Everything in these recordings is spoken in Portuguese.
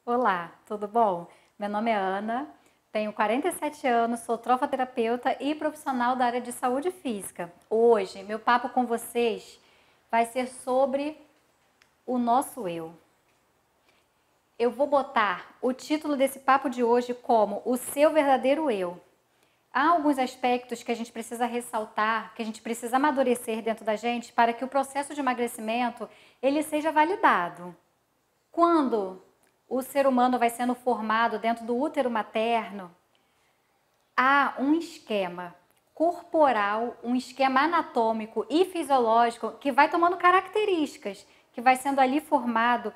Olá, tudo bom? Meu nome é Ana, tenho 47 anos, sou trofoterapeuta e profissional da área de saúde física. Hoje, meu papo com vocês vai ser sobre o nosso eu. Eu vou botar o título desse papo de hoje como o seu verdadeiro eu. Há alguns aspectos que a gente precisa ressaltar, que a gente precisa amadurecer dentro da gente para que o processo de emagrecimento ele seja validado. Quando o ser humano vai sendo formado dentro do útero materno, há um esquema corporal, um esquema anatômico e fisiológico que vai tomando características, que vai sendo ali formado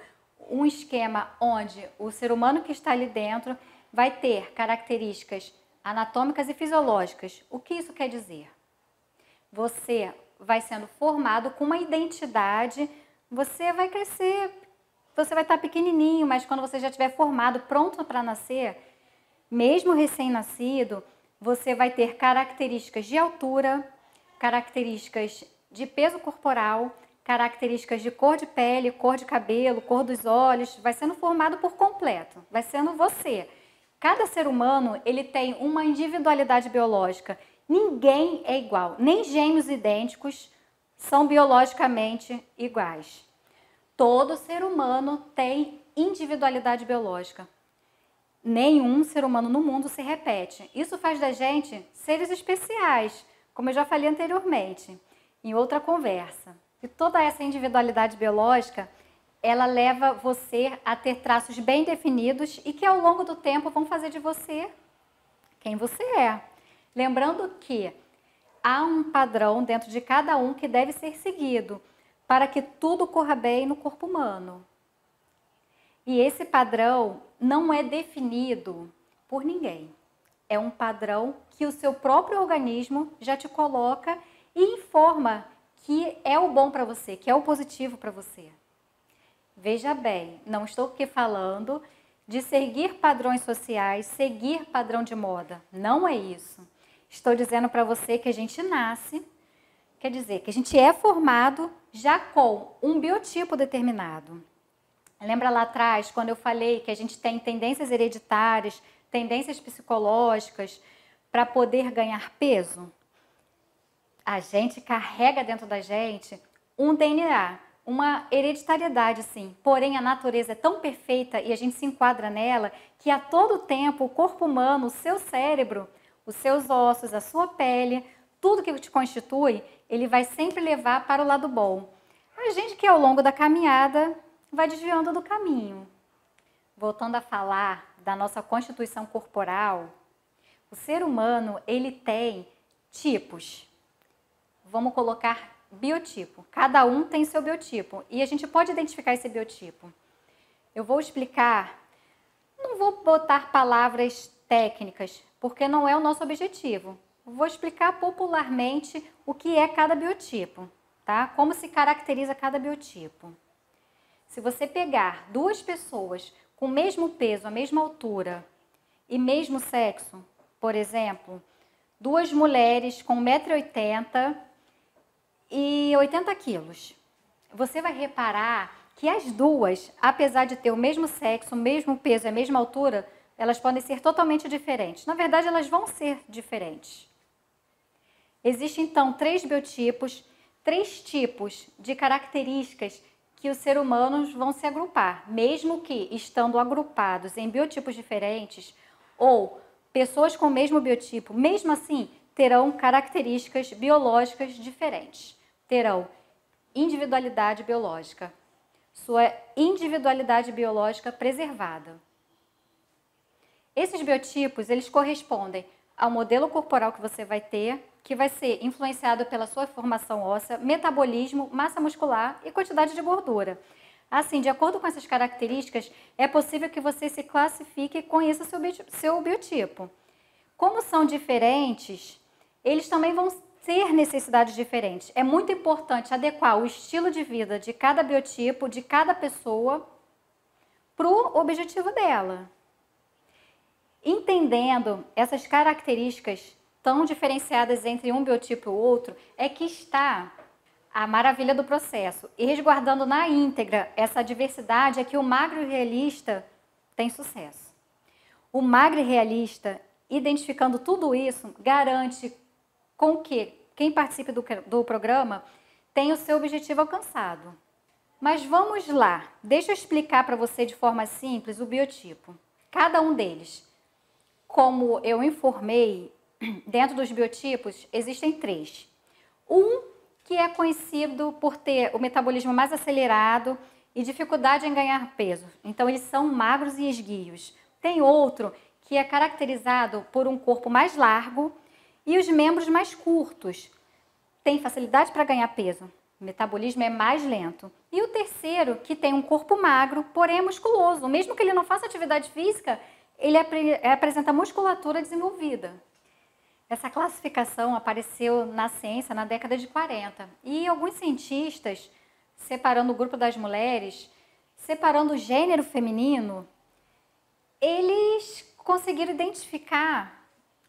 um esquema onde o ser humano que está ali dentro vai ter características anatômicas e fisiológicas. O que isso quer dizer? Você vai sendo formado com uma identidade, você vai crescer. Você vai estar pequenininho, mas quando você já estiver formado, pronto para nascer, mesmo recém-nascido, você vai ter características de altura, características de peso corporal, características de cor de pele, cor de cabelo, cor dos olhos, vai sendo formado por completo, vai sendo você. Cada ser humano, ele tem uma individualidade biológica. Ninguém é igual, nem gêmeos idênticos são biologicamente iguais. Todo ser humano tem individualidade biológica. Nenhum ser humano no mundo se repete. Isso faz da gente seres especiais, como eu já falei anteriormente, em outra conversa. E toda essa individualidade biológica, ela leva você a ter traços bem definidos e que ao longo do tempo vão fazer de você quem você é. Lembrando que há um padrão dentro de cada um que deve ser seguido para que tudo corra bem no corpo humano. E esse padrão não é definido por ninguém. É um padrão que o seu próprio organismo já te coloca e informa que é o bom para você, que é o positivo para você. Veja bem, não estou aqui falando de seguir padrões sociais, seguir padrão de moda. Não é isso. Estou dizendo para você que a gente nasce, quer dizer, que a gente é formado já com um biotipo determinado. Lembra lá atrás, quando eu falei que a gente tem tendências hereditárias, tendências psicológicas para poder ganhar peso? A gente carrega dentro da gente um DNA, uma hereditariedade, sim. Porém, a natureza é tão perfeita e a gente se enquadra nela que a todo tempo o corpo humano, o seu cérebro, os seus ossos, a sua pele, tudo que te constitui, ele vai sempre levar para o lado bom. A gente que ao longo da caminhada vai desviando do caminho. Voltando a falar da nossa constituição corporal, o ser humano, ele tem tipos. Vamos colocar biotipo. Cada um tem seu biotipo e a gente pode identificar esse biotipo. Eu vou explicar, não vou botar palavras técnicas, porque não é o nosso objetivo. Vou explicar popularmente o que é cada biotipo, tá? Como se caracteriza cada biotipo. Se você pegar duas pessoas com o mesmo peso, a mesma altura e mesmo sexo, por exemplo, duas mulheres com 1,80 m e 80 quilos, você vai reparar que as duas, apesar de ter o mesmo sexo, o mesmo peso e a mesma altura, elas podem ser totalmente diferentes. Na verdade, elas vão ser diferentes. Existem, então, três biotipos, três tipos de características que os seres humanos vão se agrupar, mesmo que estando agrupados em biotipos diferentes ou pessoas com o mesmo biotipo, mesmo assim, terão características biológicas diferentes. Terão individualidade biológica, sua individualidade biológica preservada. Esses biotipos, eles correspondem ao modelo corporal que você vai ter, que vai ser influenciado pela sua formação óssea, metabolismo, massa muscular e quantidade de gordura. Assim, de acordo com essas características, é possível que você se classifique e conheça seu biotipo. Como são diferentes, eles também vão ter necessidades diferentes. É muito importante adequar o estilo de vida de cada biotipo, de cada pessoa, para o objetivo dela. Entendendo essas características tão diferenciadas entre um biotipo e o outro, é que está a maravilha do processo. E resguardando na íntegra essa diversidade é que o magro realista tem sucesso. O Magre Realista, identificando tudo isso, garante com que quem participe do programa tenha o seu objetivo alcançado. Mas vamos lá, deixa eu explicar para você de forma simples o biotipo. Cada um deles. Como eu informei, dentro dos biotipos existem 3. Um que é conhecido por ter o metabolismo mais acelerado e dificuldade em ganhar peso. Então, eles são magros e esguios. Tem outro que é caracterizado por um corpo mais largo e os membros mais curtos. Tem facilidade para ganhar peso. O metabolismo é mais lento. E o terceiro, que tem um corpo magro, porém é musculoso. Mesmo que ele não faça atividade física, ele apresenta musculatura desenvolvida. Essa classificação apareceu na ciência na década de 40. E alguns cientistas, separando o grupo das mulheres, separando o gênero feminino, eles conseguiram identificar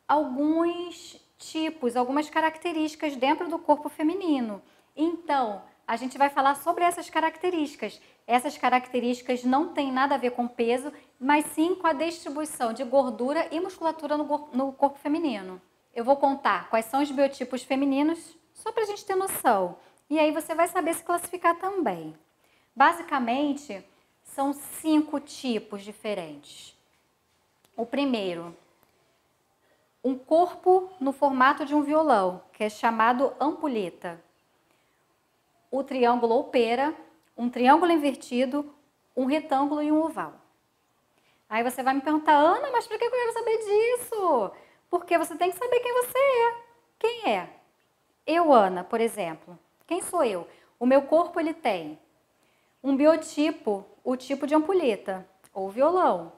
alguns tipos, algumas características dentro do corpo feminino. Então, a gente vai falar sobre essas características. Essas características não têm nada a ver com peso, mas sim com a distribuição de gordura e musculatura no corpo feminino. Eu vou contar quais são os biotipos femininos, só para a gente ter noção. E aí você vai saber se classificar também. Basicamente, são 5 tipos diferentes. O primeiro, um corpo no formato de um violão, que é chamado ampulheta. O triângulo ou pera, um triângulo invertido, um retângulo e um oval. Aí você vai me perguntar, Ana, mas por que eu quero saber disso? Porque você tem que saber quem você é. Quem é? Eu, Ana, por exemplo. Quem sou eu? O meu corpo ele tem um biotipo, o tipo de ampulheta ou violão.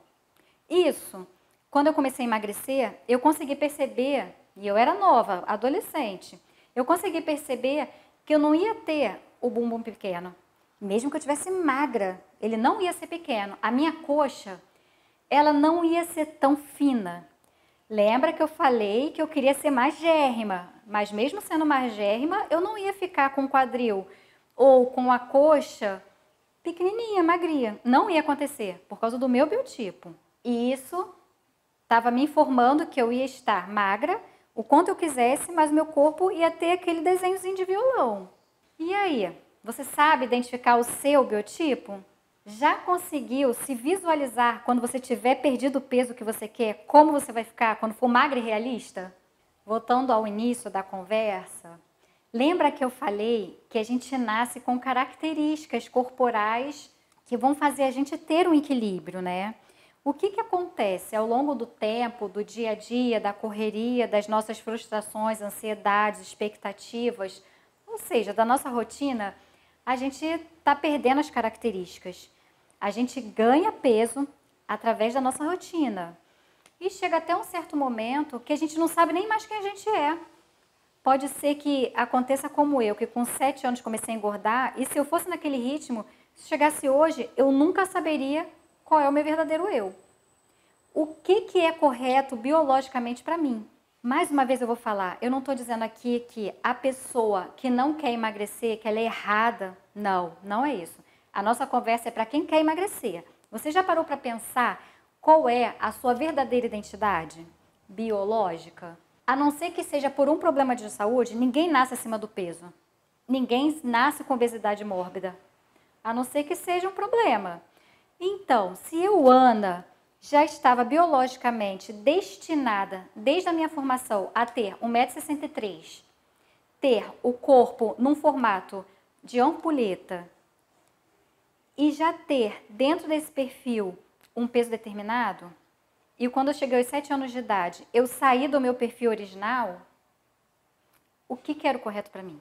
Isso, quando eu comecei a emagrecer, eu consegui perceber, e eu era nova, adolescente, eu consegui perceber que eu não ia ter o bumbum pequeno. Mesmo que eu tivesse magra, ele não ia ser pequeno. A minha coxa, ela não ia ser tão fina. Lembra que eu falei que eu queria ser magérrima, mas mesmo sendo magérrima, eu não ia ficar com o quadril ou com a coxa pequenininha, magrinha. Não ia acontecer, por causa do meu biotipo. E isso estava me informando que eu ia estar magra, o quanto eu quisesse, mas meu corpo ia ter aquele desenhozinho de violão. E aí, você sabe identificar o seu biotipo? Já conseguiu se visualizar quando você tiver perdido o peso que você quer, como você vai ficar quando for magra e realista? Voltando ao início da conversa, lembra que eu falei que a gente nasce com características corporais que vão fazer a gente ter um equilíbrio, né? O que acontece ao longo do tempo, do dia a dia, da correria, das nossas frustrações, ansiedades, expectativas, ou seja, da nossa rotina, a gente está perdendo as características. A gente ganha peso através da nossa rotina. E chega até um certo momento que a gente não sabe nem mais quem a gente é. Pode ser que aconteça como eu, que com 7 anos comecei a engordar, e se eu fosse naquele ritmo, se chegasse hoje, eu nunca saberia qual é o meu verdadeiro eu. O que é correto biologicamente para mim? Mais uma vez eu vou falar, eu não estou dizendo aqui que a pessoa que não quer emagrecer, que ela é errada. Não, não é isso. A nossa conversa é para quem quer emagrecer. Você já parou para pensar qual é a sua verdadeira identidade biológica? A não ser que seja por um problema de saúde, ninguém nasce acima do peso. Ninguém nasce com obesidade mórbida. A não ser que seja um problema. Então, se eu, Ana, já estava biologicamente destinada, desde a minha formação, a ter 1,63 m, ter o corpo num formato de ampulheta e já ter dentro desse perfil um peso determinado, e quando eu cheguei aos 7 anos de idade, eu saí do meu perfil original, o que era o correto para mim?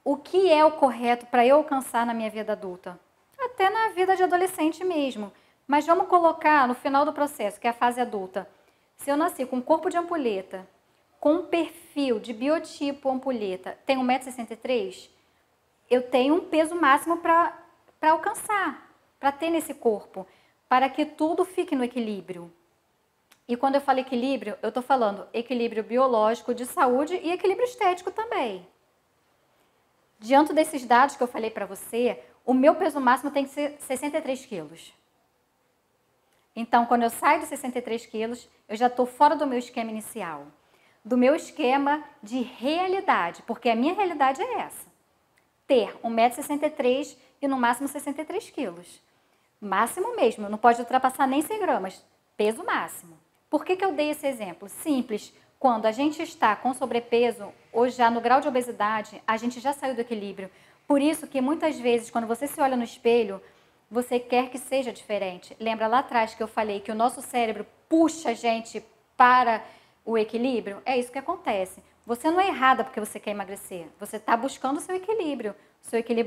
O que é o correto para eu alcançar na minha vida adulta? Até na vida de adolescente mesmo. Mas vamos colocar no final do processo, que é a fase adulta. Se eu nasci com um corpo de ampulheta, com um perfil de biotipo ampulheta, tenho 1,63 m, eu tenho um peso máximo para alcançar, para ter nesse corpo, para que tudo fique no equilíbrio. E quando eu falo equilíbrio, eu estou falando equilíbrio biológico, de saúde e equilíbrio estético também. Diante desses dados que eu falei para você, o meu peso máximo tem que ser 63 quilos. Então, quando eu saio de 63 quilos, eu já estou fora do meu esquema inicial, do meu esquema de realidade, porque a minha realidade é essa, ter 1,63 m e no máximo 63 quilos. Máximo mesmo, não pode ultrapassar nem 100 gramas, peso máximo. Por que eu dei esse exemplo? Simples, quando a gente está com sobrepeso ou já no grau de obesidade, a gente já saiu do equilíbrio. Por isso que muitas vezes, quando você se olha no espelho, você quer que seja diferente. Lembra lá atrás que eu falei que o nosso cérebro puxa a gente para o equilíbrio? É isso que acontece. Você não é errada porque você quer emagrecer. Você está buscando o seu equilíbrio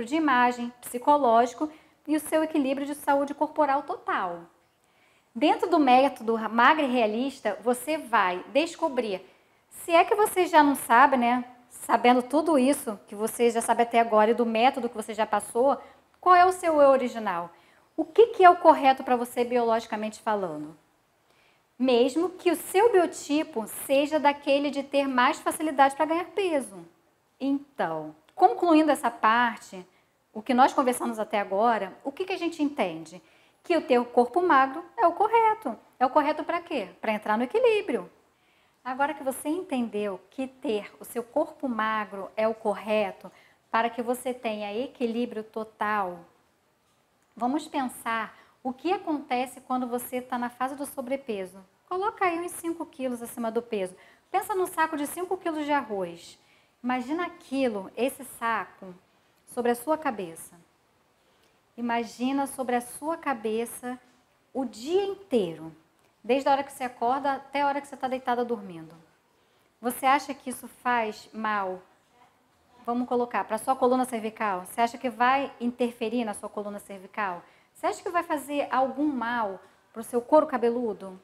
de imagem, psicológico e o seu equilíbrio de saúde corporal total. Dentro do método Magre Realista, você vai descobrir, se é que você já não sabe, né? Sabendo tudo isso que você já sabe até agora e do método que você já passou, qual é o seu eu original? O que é o correto para você biologicamente falando? Mesmo que o seu biotipo seja daquele de ter mais facilidade para ganhar peso. Então, concluindo essa parte, o que nós conversamos até agora, o que a gente entende? Que o teu corpo magro é o correto. É o correto para quê? Para entrar no equilíbrio. Agora que você entendeu que ter o seu corpo magro é o correto para que você tenha equilíbrio total, vamos pensar o que acontece quando você está na fase do sobrepeso. Coloca aí uns 5 quilos acima do peso. Pensa num saco de 5 quilos de arroz. Imagina aquilo, esse saco, sobre a sua cabeça. Imagina sobre a sua cabeça o dia inteiro, desde a hora que você acorda até a hora que você está deitada dormindo. Você acha que isso faz mal? Vamos colocar para a sua coluna cervical? Você acha que vai interferir na sua coluna cervical? Você acha que vai fazer algum mal para o seu couro cabeludo?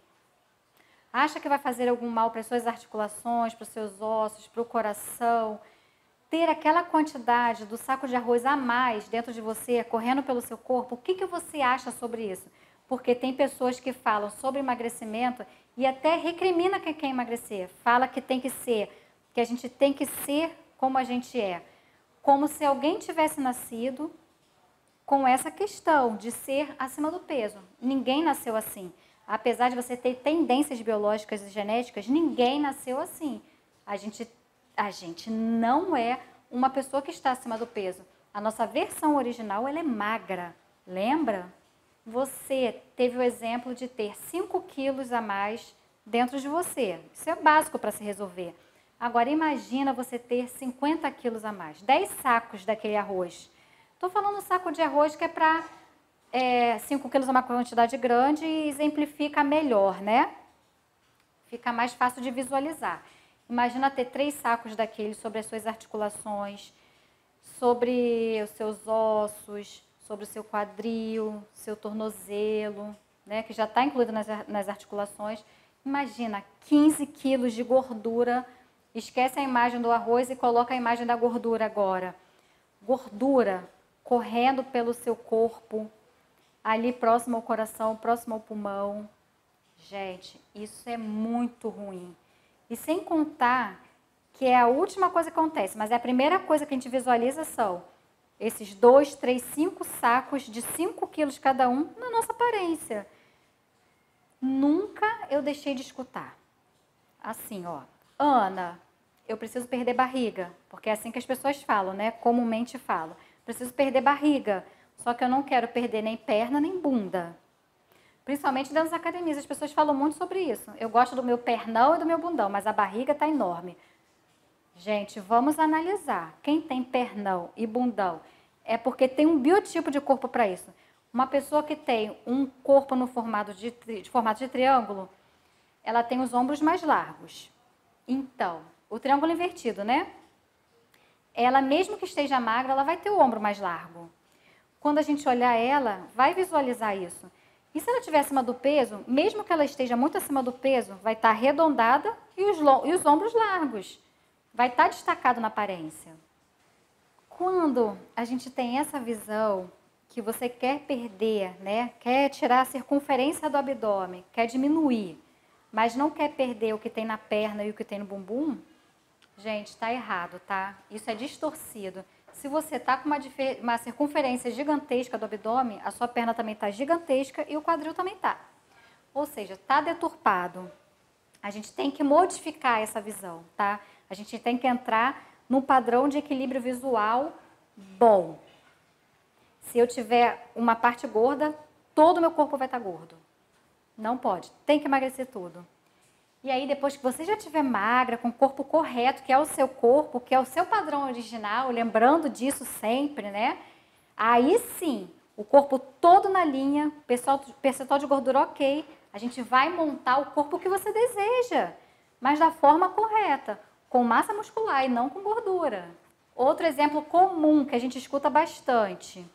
Acha que vai fazer algum mal para as suas articulações, para os seus ossos, para o coração? Ter aquela quantidade do saco de arroz a mais dentro de você, correndo pelo seu corpo, o que você acha sobre isso? Porque tem pessoas que falam sobre emagrecimento e até recrimina quem quer emagrecer. Fala que tem que ser, que a gente tem que ser como a gente é. Como se alguém tivesse nascido com essa questão de ser acima do peso. Ninguém nasceu assim. Apesar de você ter tendências biológicas e genéticas, ninguém nasceu assim. A gente não é uma pessoa que está acima do peso. A nossa versão original, ela é magra. Lembra? Você teve o exemplo de ter 5 quilos a mais dentro de você. Isso é básico para se resolver. Agora, imagina você ter 50 quilos a mais. 10 sacos daquele arroz. Estou falando um saco de arroz que é para 5 quilos é uma quantidade grande e exemplifica melhor, né? Fica mais fácil de visualizar. Imagina ter 3 sacos daqueles sobre as suas articulações, sobre os seus ossos, sobre o seu quadril, seu tornozelo, né, que já está incluído nas articulações. Imagina 15 quilos de gordura. Esquece a imagem do arroz e coloca a imagem da gordura agora. Gordura correndo pelo seu corpo, ali próximo ao coração, próximo ao pulmão. Gente, isso é muito ruim. E sem contar que é a última coisa que acontece, mas é a primeira coisa que a gente visualiza são esses 2, 3, 5 sacos de 5 quilos cada um na nossa aparência. Nunca eu deixei de escutar. Assim, ó, Ana, eu preciso perder barriga, porque é assim que as pessoas falam, né? Comumente falam. Preciso perder barriga, só que eu não quero perder nem perna nem bunda. Principalmente dentro das academias, as pessoas falam muito sobre isso. Eu gosto do meu pernão e do meu bundão, mas a barriga está enorme. Gente, vamos analisar. Quem tem pernão e bundão é porque tem um biotipo de corpo para isso. Uma pessoa que tem um corpo no formato de triângulo, ela tem os ombros mais largos. Então, o triângulo invertido, né? Ela, mesmo que esteja magra, ela vai ter o ombro mais largo. Quando a gente olhar ela, vai visualizar isso. E se ela estiver acima do peso, mesmo que ela esteja muito acima do peso, vai estar arredondada e os ombros largos. Vai estar destacado na aparência. Quando a gente tem essa visão que você quer perder, né? Quer tirar a circunferência do abdômen, quer diminuir, mas não quer perder o que tem na perna e o que tem no bumbum, gente, está errado, tá? Isso é distorcido. Se você está com uma circunferência gigantesca do abdômen, a sua perna também está gigantesca e o quadril também está. Ou seja, está deturpado. A gente tem que modificar essa visão, tá? A gente tem que entrar num padrão de equilíbrio visual bom. Se eu tiver uma parte gorda, todo o meu corpo vai estar gordo. Não pode, tem que emagrecer tudo. E aí, depois que você já estiver magra, com o corpo correto, que é o seu corpo, que é o seu padrão original, lembrando disso sempre, né? Aí sim, o corpo todo na linha, percentual de gordura ok, a gente vai montar o corpo que você deseja, mas da forma correta, com massa muscular e não com gordura. Outro exemplo comum que a gente escuta bastante.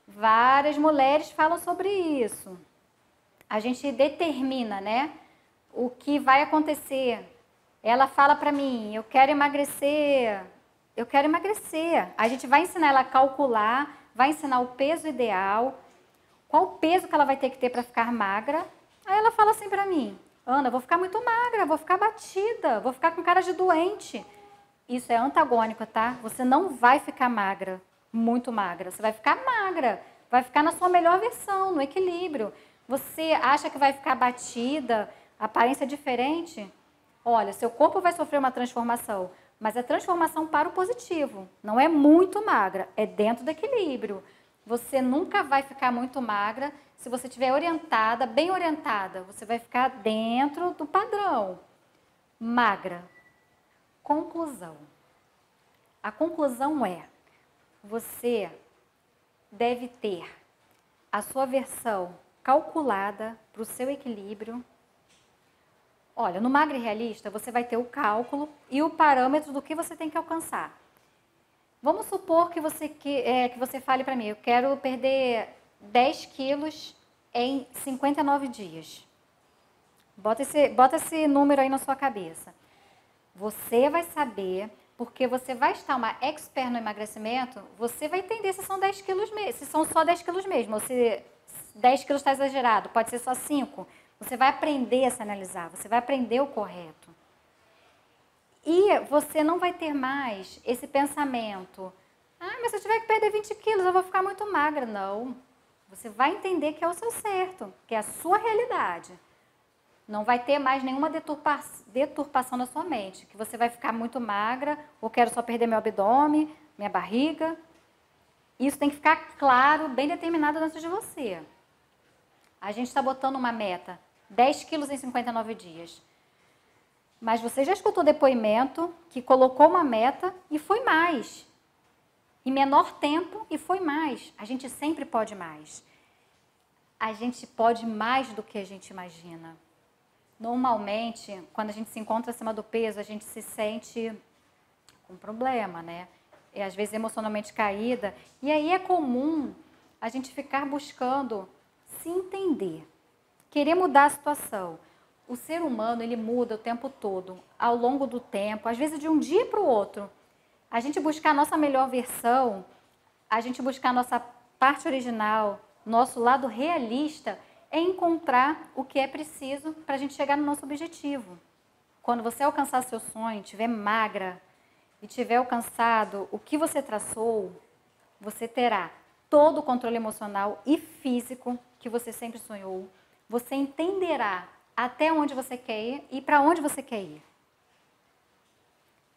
Várias mulheres falam sobre isso. A gente determina, né, o que vai acontecer. Ela fala para mim, eu quero emagrecer. A gente vai ensinar ela a calcular, vai ensinar o peso ideal, qual o peso que ela vai ter que ter para ficar magra. Aí ela fala assim para mim, Ana, vou ficar muito magra, vou ficar batida, vou ficar com cara de doente. Isso é antagônico, tá? Você não vai ficar magra, muito magra. Você vai ficar magra, vai ficar na sua melhor versão, no equilíbrio. Você acha que vai ficar batida, aparência diferente? Olha, seu corpo vai sofrer uma transformação, mas é transformação para o positivo. Não é muito magra, é dentro do equilíbrio. Você nunca vai ficar muito magra se você estiver orientada, bem orientada. Você vai ficar dentro do padrão. Magra. Conclusão. A conclusão é, você deve ter a sua versão calculada para o seu equilíbrio. Olha, no Magro e Realista, você vai ter o cálculo e o parâmetro do que você tem que alcançar. Vamos supor que você fale para mim, eu quero perder 10 quilos em 59 dias. Bota esse número aí na sua cabeça. Você vai saber, porque você vai estar uma expert no emagrecimento, você vai entender se são 10 quilos mesmo, se são só 10 quilos mesmo, ou se 10 quilos está exagerado, pode ser só 5. Você vai aprender a se analisar, você vai aprender o correto. E você não vai ter mais esse pensamento, mas se eu tiver que perder 20 quilos, eu vou ficar muito magra. Não. Você vai entender que é o seu certo, que é a sua realidade. Não vai ter mais nenhuma deturpação na sua mente, que você vai ficar muito magra, ou quero só perder meu abdômen, minha barriga. Isso tem que ficar claro, bem determinado dentro de você. A gente está botando uma meta, 10 quilos em 59 dias. Mas você já escutou depoimento que colocou uma meta e foi mais. Em menor tempo e foi mais. A gente sempre pode mais. A gente pode mais do que a gente imagina. Normalmente, quando a gente se encontra acima do peso, a gente se sente com problema, né? E às vezes emocionalmente caída. E aí é comum a gente ficar buscando se entender, querer mudar a situação. O ser humano, ele muda o tempo todo, ao longo do tempo, às vezes de um dia para o outro. A gente buscar a nossa melhor versão, a gente buscar a nossa parte original, nosso lado realista, é encontrar o que é preciso para a gente chegar no nosso objetivo. Quando você alcançar seu sonho, estiver magra e tiver alcançado o que você traçou, você terá todo o controle emocional e físico que você sempre sonhou. Você entenderá até onde você quer ir e para onde você quer ir.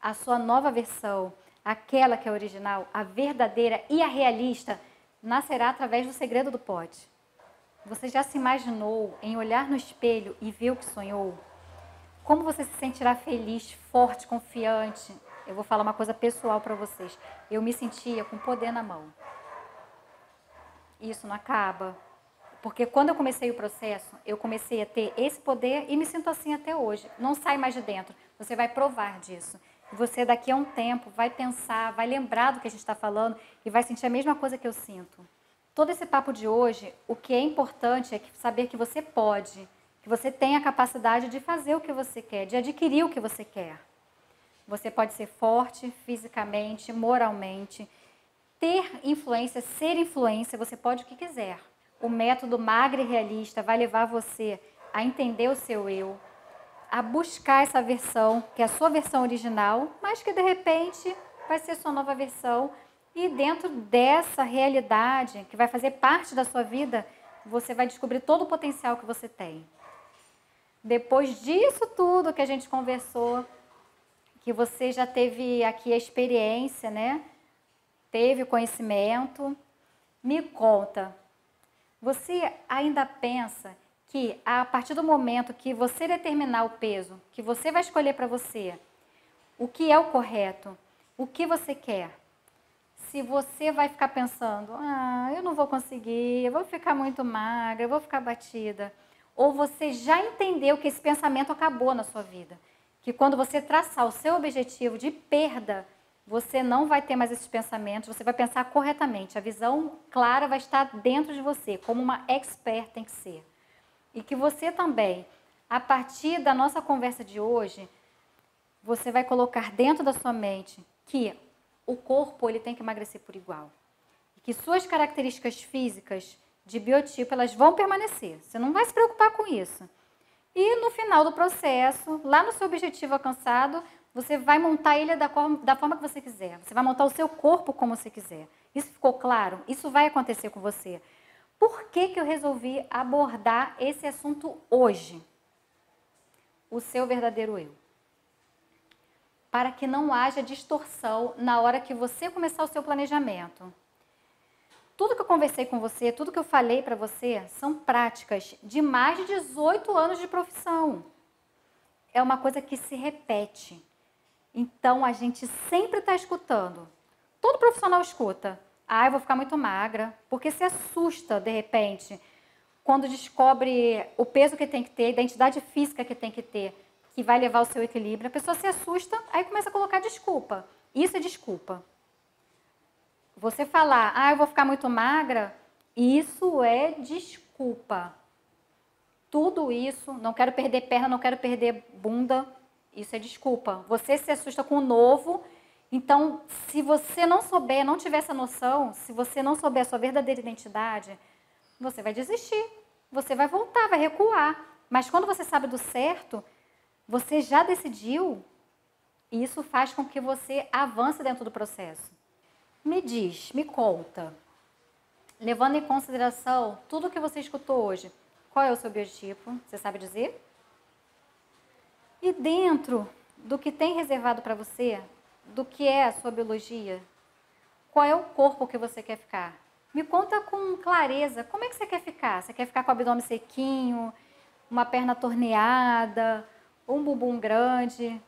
A sua nova versão, aquela que é original, a verdadeira e a realista, nascerá através do segredo do pote. Você já se imaginou em olhar no espelho e ver o que sonhou? Como você se sentirá feliz, forte, confiante? Eu vou falar uma coisa pessoal para vocês. Eu me sentia com poder na mão. Isso não acaba. Porque quando eu comecei o processo, eu comecei a ter esse poder e me sinto assim até hoje. Não sai mais de dentro. Você vai provar disso. Você daqui a um tempo vai pensar, vai lembrar do que a gente está falando e vai sentir a mesma coisa que eu sinto. Todo esse papo de hoje, o que é importante é saber que você pode, que você tem a capacidade de fazer o que você quer, de adquirir o que você quer. Você pode ser forte fisicamente, moralmente, ter influência, ser influência, você pode o que quiser. O método Magro e Realista vai levar você a entender o seu eu, a buscar essa versão, que é a sua versão original, mas que de repente vai ser sua nova versão. E dentro dessa realidade, que vai fazer parte da sua vida, você vai descobrir todo o potencial que você tem. Depois disso tudo que a gente conversou, que você já teve aqui a experiência, né? Teve o conhecimento, me conta, você ainda pensa que a partir do momento que você determinar o peso que você vai escolher para você, o que é o correto, o que você quer, se você vai ficar pensando, eu não vou conseguir, eu vou ficar muito magra, eu vou ficar batida, ou você já entendeu que esse pensamento acabou na sua vida, que quando você traçar o seu objetivo de perda, você não vai ter mais esses pensamentos, você vai pensar corretamente, a visão clara vai estar dentro de você, como uma expert tem que ser. E que você também, a partir da nossa conversa de hoje, você vai colocar dentro da sua mente que o corpo ele tem que emagrecer por igual. E que suas características físicas de biotipo, elas vão permanecer. Você não vai se preocupar com isso. E no final do processo, lá no seu objetivo alcançado, você vai montar ele da forma que você quiser. Você vai montar o seu corpo como você quiser. Isso ficou claro? Isso vai acontecer com você. Por que que eu resolvi abordar esse assunto hoje? O seu verdadeiro eu. Para que não haja distorção na hora que você começar o seu planejamento. Tudo que eu conversei com você, tudo que eu falei para você, são práticas de mais de 18 anos de profissão. É uma coisa que se repete. Então, a gente sempre está escutando. Todo profissional escuta. Eu vou ficar muito magra. Porque se assusta, de repente, quando descobre o peso que tem que ter, a identidade física que tem que ter, que vai levar ao seu equilíbrio. A pessoa se assusta, aí começa a colocar desculpa. Isso é desculpa. Você falar, eu vou ficar muito magra, isso é desculpa. Tudo isso, não quero perder perna, não quero perder bunda, isso é desculpa. Você se assusta com o novo, então se você não souber, não tiver essa noção, se você não souber a sua verdadeira identidade, você vai desistir, você vai voltar, vai recuar. Mas quando você sabe do certo, você já decidiu, e isso faz com que você avance dentro do processo. Me diz, me conta, levando em consideração tudo o que você escutou hoje, qual é o seu biotipo? Você sabe dizer? E dentro do que tem reservado para você, do que é a sua biologia, qual é o corpo que você quer ficar? Me conta com clareza, como é que você quer ficar? Você quer ficar com o abdômen sequinho, uma perna torneada, um bumbum grande?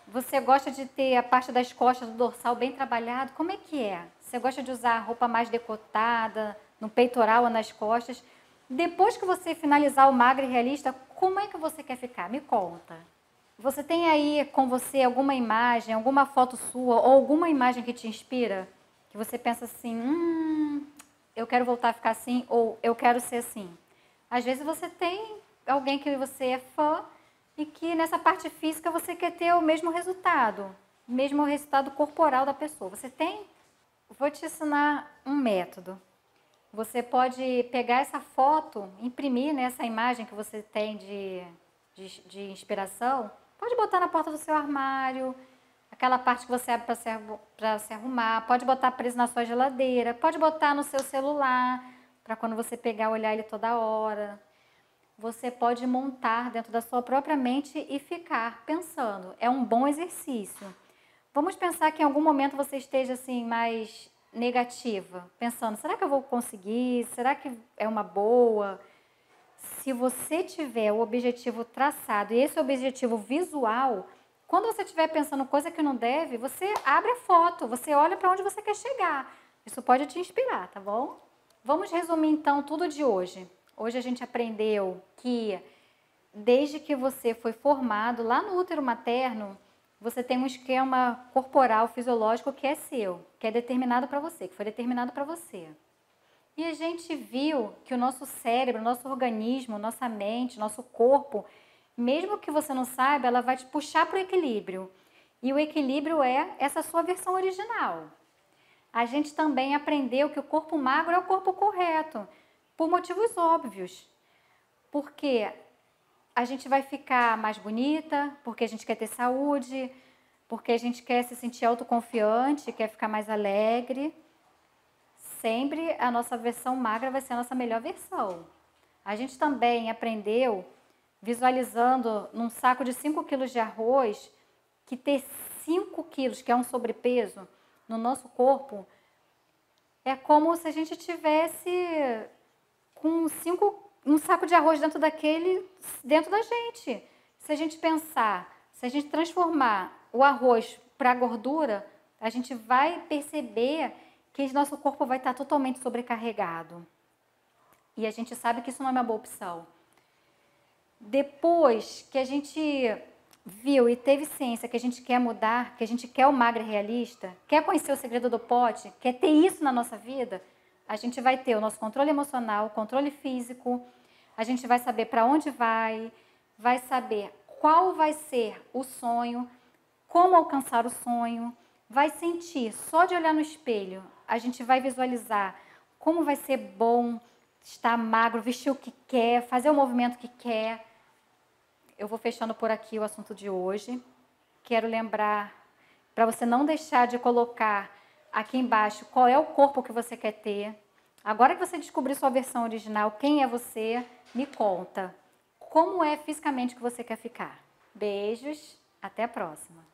Você gosta de ter a parte das costas do dorsal bem trabalhado? Como é que é? Você gosta de usar roupa mais decotada, no peitoral ou nas costas? Depois que você finalizar o magro e realista, como é que você quer ficar? Me conta. Você tem aí com você alguma imagem, alguma foto sua ou alguma imagem que te inspira? Que você pensa assim, eu quero voltar a ficar assim ou eu quero ser assim. Às vezes você tem alguém que você é fã e que nessa parte física você quer ter o mesmo resultado corporal da pessoa. Você tem? Vou te ensinar um método. Você pode pegar essa foto, imprimir essa imagem que você tem de inspiração, pode botar na porta do seu armário, aquela parte que você abre para se arrumar, pode botar preso na sua geladeira, pode botar no seu celular, para quando você pegar, olhar ele toda hora. Você pode montar dentro da sua própria mente e ficar pensando. É um bom exercício. Vamos pensar que em algum momento você esteja assim mais negativa, pensando, será que eu vou conseguir? Será que é uma boa? Se você tiver o objetivo traçado e esse objetivo visual, quando você estiver pensando coisa que não deve, você abre a foto, você olha para onde você quer chegar. Isso pode te inspirar, tá bom? Vamos resumir então tudo de hoje. Hoje a gente aprendeu que desde que você foi formado lá no útero materno, você tem um esquema corporal fisiológico que é seu, que é determinado para você, que foi determinado para você. E a gente viu que o nosso cérebro, nosso organismo, nossa mente, nosso corpo, mesmo que você não saiba, ela vai te puxar para o equilíbrio. E o equilíbrio é essa sua versão original. A gente também aprendeu que o corpo magro é o corpo correto, por motivos óbvios. Porque a gente vai ficar mais bonita, porque a gente quer ter saúde, porque a gente quer se sentir autoconfiante, quer ficar mais alegre. Sempre a nossa versão magra vai ser a nossa melhor versão. A gente também aprendeu, visualizando num saco de 5 quilos de arroz, que ter 5 quilos, que é um sobrepeso, no nosso corpo, é como se a gente tivesse com um saco de arroz dentro dentro da gente. Se a gente pensar, se a gente transformar o arroz para gordura, a gente vai perceber que nosso corpo vai estar totalmente sobrecarregado. E a gente sabe que isso não é uma boa opção. Depois que a gente viu e teve ciência que a gente quer mudar, que a gente quer o magro realista, quer conhecer o segredo do pote, quer ter isso na nossa vida, a gente vai ter o nosso controle emocional, o controle físico, a gente vai saber para onde vai saber qual vai ser o sonho, como alcançar o sonho, vai sentir, só de olhar no espelho, a gente vai visualizar como vai ser bom estar magro, vestir o que quer, fazer o movimento que quer. Eu vou fechando por aqui o assunto de hoje. Quero lembrar, para você não deixar de colocar aqui embaixo qual é o corpo que você quer ter. Agora que você descobrir sua versão original, quem é você, me conta. Como é fisicamente que você quer ficar? Beijos, até a próxima.